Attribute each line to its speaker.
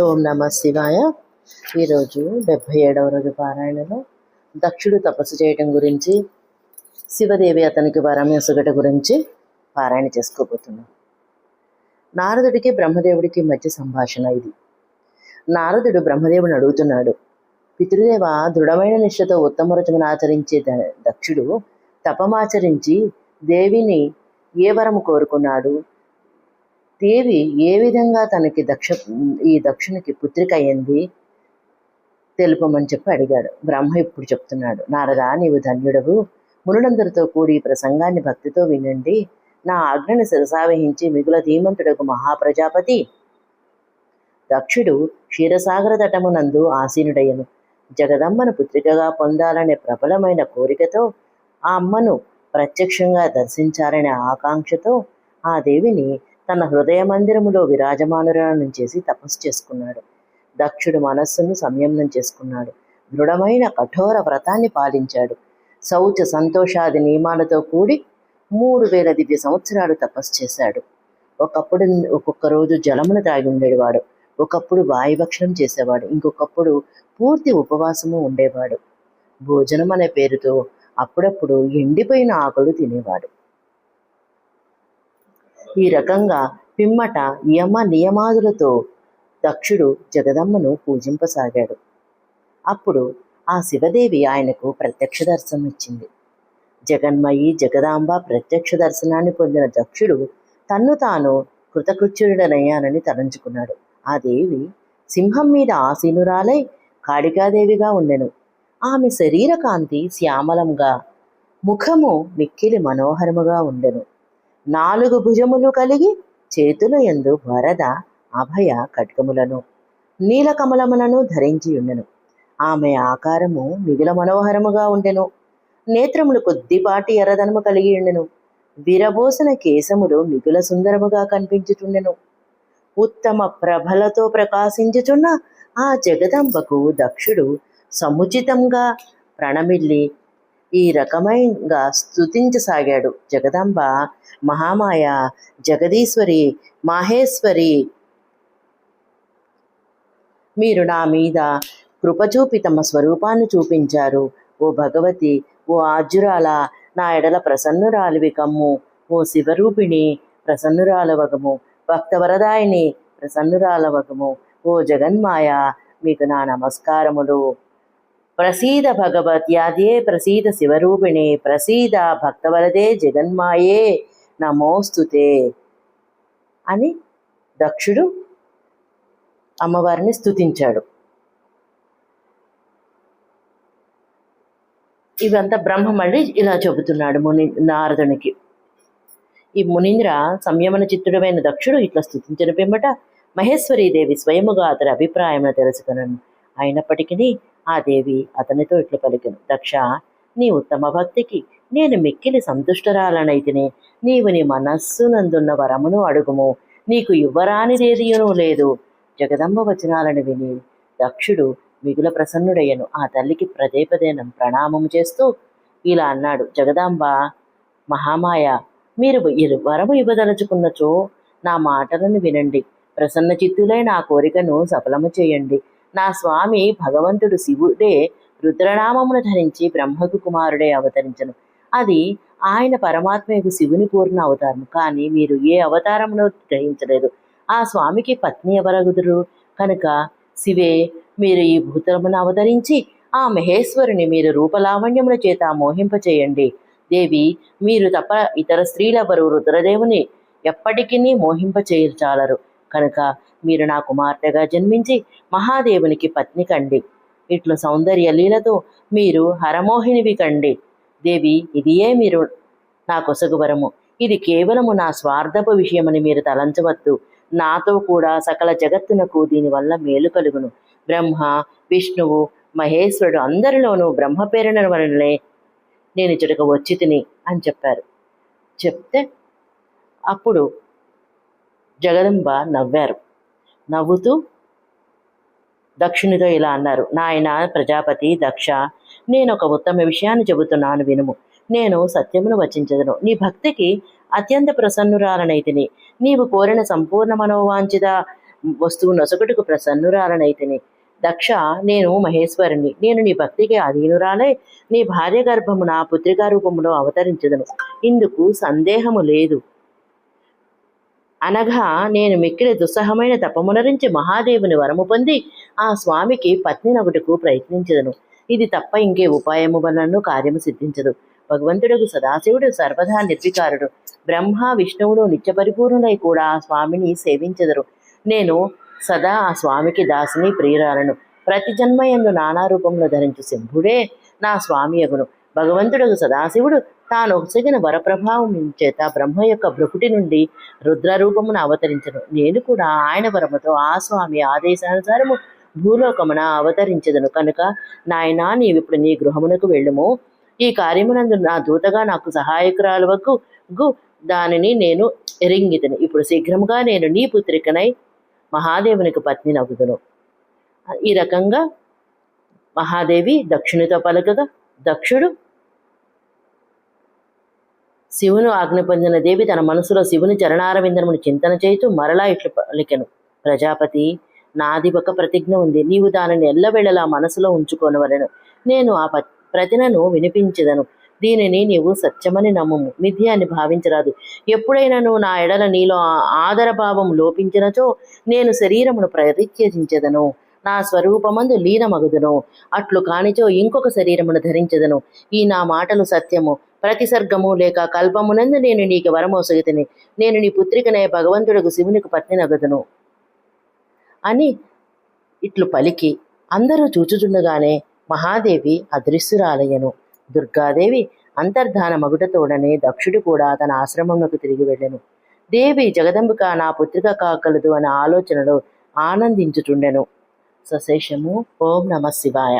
Speaker 1: ఓం నమ శివాయ. ఈరోజు 77వ రోజు పారాయణలో దక్షుడు తపస్సు చేయటం గురించి, శివదేవి అతనికి వరం ఎసుగట గురించి పారాయణ చేసుకోబోతున్నాం. నారదుడికి బ్రహ్మదేవుడికి మధ్య సంభాషణ ఇది. నారదుడు బ్రహ్మదేవుని అడుగుతున్నాడు, పితృదేవ, దృఢమైన నిష్ఠతో ఉత్తమ వ్రతమును ఆచరించే దక్షుడు తపమాచరించి దేవిని ఏ వరము కోరుకున్నాడు? దేవి ఏ విధంగా తనకి ఈ దక్షునికి పుత్రిక అయ్యింది తెలుపమని చెప్పి అడిగాడు. బ్రహ్మ ఇప్పుడు చెప్తున్నాడు, నారదా, నీవు ధన్యుడవు. మునులందరితో కూడి ఈ ప్రసంగాన్ని భక్తితో వినండి. నా ఆజ్ఞని శిరసావహించి మిగుల ధీమంతుడకు మహాప్రజాపతి దక్షుడు క్షీరసాగర తటమునందు ఆసీనుడయ్యను. జగదమ్మను పుత్రికగా పొందాలనే ప్రబలమైన కోరికతో, ఆ అమ్మను ప్రత్యక్షంగా దర్శించాలనే ఆకాంక్షతో ఆ దేవిని తన హృదయ మందిరములో విరాజమానురాలను చేసి తపస్సు చేసుకున్నాడు. దక్షుడు మనస్సును సంయమనం చేసుకున్నాడు. దృఢమైన కఠోర వ్రతాన్ని పాలించాడు. శౌచ సంతోషాది నియమాలతో కూడి 3000 దివ్య సంవత్సరాలు తపస్సు చేశాడు. ఒక్కొక్క రోజు జలమును తాగి ఉండేవాడు, ఒకప్పుడు వాయుభక్షణం చేసేవాడు, ఇంకొకప్పుడు పూర్తి ఉపవాసము ఉండేవాడు. భోజనం అనే పేరుతో అప్పుడప్పుడు ఎండిపోయిన ఆకులు తినేవాడు. ఈ రకంగా పిమ్మట యమ నియమాదులతో దక్షుడు జగదమ్మను పూజింపసాగాడు. అప్పుడు ఆ శివదేవి ఆయనకు ప్రత్యక్ష దర్శనం ఇచ్చింది. జగన్మయి జగదాంబ ప్రత్యక్ష దర్శనాన్ని పొందిన దక్షుడు తన్ను తాను కృతకృత్యుడనయ్యానని తలంచుకున్నాడు. ఆ దేవి సింహం మీద ఆసీనురాలై కాళికాదేవిగా ఉండెను. ఆమె శరీర కాంతి శ్యామలంగా, ముఖము మిక్కిలి మనోహరముగా ఉండెను. 4 భుజములు కలిగి చేతుల యందు వరద అభయ ఖడ్గములను నీలకమలములను ధరించి ఉండెను. ఆమె ఆకారము మిగుల మనోహరముగా ఉండెను. నేత్రములు కొద్దిపాటి ఎర్రదనము కలిగి ఉండెను. విరబోసిన కేశములు మిగుల సుందరముగా కనిపించుచుండెను. ఉత్తమ ప్రభలతో ప్రకాశించుచున్న ఆ జగదంబకు దక్షుడు సముచితంగా ప్రణమిల్లి ఈ రకమైనగా స్తుతించసాగాడు. జగదంబ మహామాయ, జగదీశ్వరి, మాహేశ్వరి, మీరు నా మీద కృపచూపి తమ స్వరూపాన్ని చూపించారు. ఓ భగవతి, ఓ ఆజ్యురాల, నా ఎడల ప్రసన్నురాలివి కమ్ము. ఓ శివరూపిణి, ప్రసన్నురాలవగము. భక్తవరదాయిని, ప్రసన్నురాలవగము. ఓ జగన్మాయ, మీకు నా నమస్కారములు. ప్రసీద భగవత్యాద్యే, ప్రసీద శివరూపిణి, ప్రసీద భక్తవరదే జగన్మాయే, నమోస్తుతే అని దక్షుడు అమ్మవారిని స్తుతించాడు. ఇవంతా బ్రహ్మ మళ్ళీ ఇలా చెబుతున్నాడు నారదునికి. ఈ మునీంద్ర సంయమన చిత్తుడమైన దక్షుడు ఇట్లా స్తుతించిన పిమ్మట మహేశ్వరీదేవి స్వయముగా అతని అభిప్రాయమును తెలుసుకున్నాను. అయినప్పటికీ ఆ దేవి అతనితో ఇట్లు పలికెను, దక్ష, నీ ఉత్తమ భక్తికి నేను మిక్కిలి సంతుష్టరాలనైతిని. నీవు నీ మనస్సునందున్న వరమును అడుగుము, నీకు ఇవ్వరానిదేదియునూ లేదు. జగదంబ వచనాలను విని దక్షుడు మిగుల ప్రసన్నుడయ్యను. ఆ తల్లికి పదే ప్రణామము చేస్తూ ఇలా అన్నాడు, జగదాంబ మహామాయ, మీరు వరము ఇవ్వదలుచుకున్నచో నా మాటలను వినండి. ప్రసన్న చిత్తులై నా కోరికను సఫలము చేయండి. నా స్వామి భగవంతుడు శివుడే రుద్రనామమును ధరించి బ్రహ్మకు కుమారుడే అవతరించను. అది ఆయన పరమాత్మకు శివుని పూర్ణ అవతారము. కానీ మీరు ఏ అవతారమును గ్రహించలేదు. ఆ స్వామికి పత్ని ఎవరగుదురు కనుక శివే మీరు ఈ భూతలమును అవతరించి ఆ మహేశ్వరుని మీరు రూపలావణ్యముల చేత మోహింపచేయండి. దేవి, మీరు తప్ప ఇతర స్త్రీలెవరు రుద్రదేవుని ఎప్పటికీ మోహింపచేయచాలరు. కనుక మీరు నా కుమార్తెగా జన్మించి మహాదేవునికి పత్ని కండి. ఇట్లు సౌందర్య లీలతో మీరు హరమోహినివి కండి. దేవి, ఇదియే మీరు నా కొసగు వరము. ఇది కేవలము నా స్వార్థపు విషయమని మీరు తలంచవద్దు. నాతో కూడా సకల జగత్తునకు దీనివల్ల మేలు కలుగును. బ్రహ్మ, విష్ణువు, మహేశ్వరుడు అందరిలోనూ బ్రహ్మ పేరున వలనే నేను ఇచ్చటకు వచ్చి తిని అని చెప్పారు. చెప్తే అప్పుడు జగదంబ నవ్వారు. నవ్వుతూ దక్షునితో ఇలా అన్నారు, నాయన ప్రజాపతి దక్ష, నేను ఒక ఉత్తమ విషయాన్ని చెబుతున్నాను వినుము. నేను సత్యమును వచించదను. నీ భక్తికి అత్యంత ప్రసన్నురాలనైతిని. నీవు కోరిన సంపూర్ణ మనోవాంఛిత వస్తువు నొసగుటకు ప్రసన్నురాలనైతిని. దక్ష, నేను మహేశ్వరుని. నేను నీ భక్తికి అధీనురాలై నీ భార్య గర్భమున పుత్రికా రూపములో అవతరించదను. ఇందుకు సందేహము లేదు. అనగా నేను మిక్కిలి దుస్సహమైన తపమునరించి మహాదేవుని వరము పొంది ఆ స్వామికి పత్నినగుటకు ప్రయత్నించదను. ఇది తప్ప ఇంకే ఉపాయము వలన కార్యము సిద్ధించదు. భగవంతుడు సదాశివుడు సర్వదా నిర్వికారుడు. బ్రహ్మ విష్ణువులు నిత్యపరిపూర్ణులై కూడా ఆ స్వామిని సేవించెదరు. నేను సదా ఆ స్వామికి దాసిని ప్రియురాలను. ప్రతి జన్మయందు నానా రూపంలో ధరించు శంభుడే నా స్వామి యగును. భగవంతుడు సదాశివుడు తాను ఒసగిన వరప్రభావం చేత బ్రహ్మ యొక్క భృకుటి నుండి రుద్రరూపమును అవతరించను. నేను కూడా ఆయన వరముతో ఆ స్వామి ఆదేశానుసారము భూలోకమున అవతరించదను. కనుక నాయనా, నీవిప్పుడు నీ గృహమునకు వెళ్ళుము. ఈ కార్యమునందు నా దూతగా నాకు సహాయకురాలవకు దానిని నేను ఎరింగితను. ఇప్పుడు శీఘ్రముగా నేను నీ పుత్రికనై మహాదేవునికి పత్ని నగుదును. ఈ రకంగా మహాదేవి దక్షునితో పలకగా దక్షుడు శివును ఆజ్ఞ పొందిన దేవి తన మనసులో శివుని చరణారవిందమును చింతన చేస్తూ మరలా ఇట్లు పలికెను. ప్రజాపతి, నాది ఒక ప్రతిజ్ఞ ఉంది. నీవు దానిని ఎల్లవేళలా మనసులో ఉంచుకొనవలెను. నేను ఆ ప్రతినను వినిపించదను. దీనిని నీవు సత్యమని నమ్ముము, మిథ్య అని భావించరాదు. ఎప్పుడైనా నువ్వు నా ఎడల నీలో ఆదరభావం లోపించినచో నేను శరీరమును పరిత్యజించెదను, నా స్వరూపమందు లీనమగుదును. అట్లు కానిచో ఇంకొక శరీరమును ధరించదను. ఈ నా మాటలు సత్యము. ప్రతి సర్గము లేక కల్పమునందు నేను నీకు వరమోసగితిని. నేను నీ పుత్రికనే భగవంతుడుకు శివునికి పత్ని నగదును అని ఇట్లు పలికి అందరూ చూచుచుండగానే మహాదేవి అదృశ్యురాలయ్యను. దుర్గాదేవి అంతర్ధాన మగుటతోడనే దక్షుడు కూడా తన ఆశ్రమంలోకి తిరిగి వెళ్ళెను. దేవి జగదంబిక నా పుత్రిక కాగలదు అనే ఆలోచనలో ఆనందించుచుండెను. సశేషము. ఓం నమ శివాయ.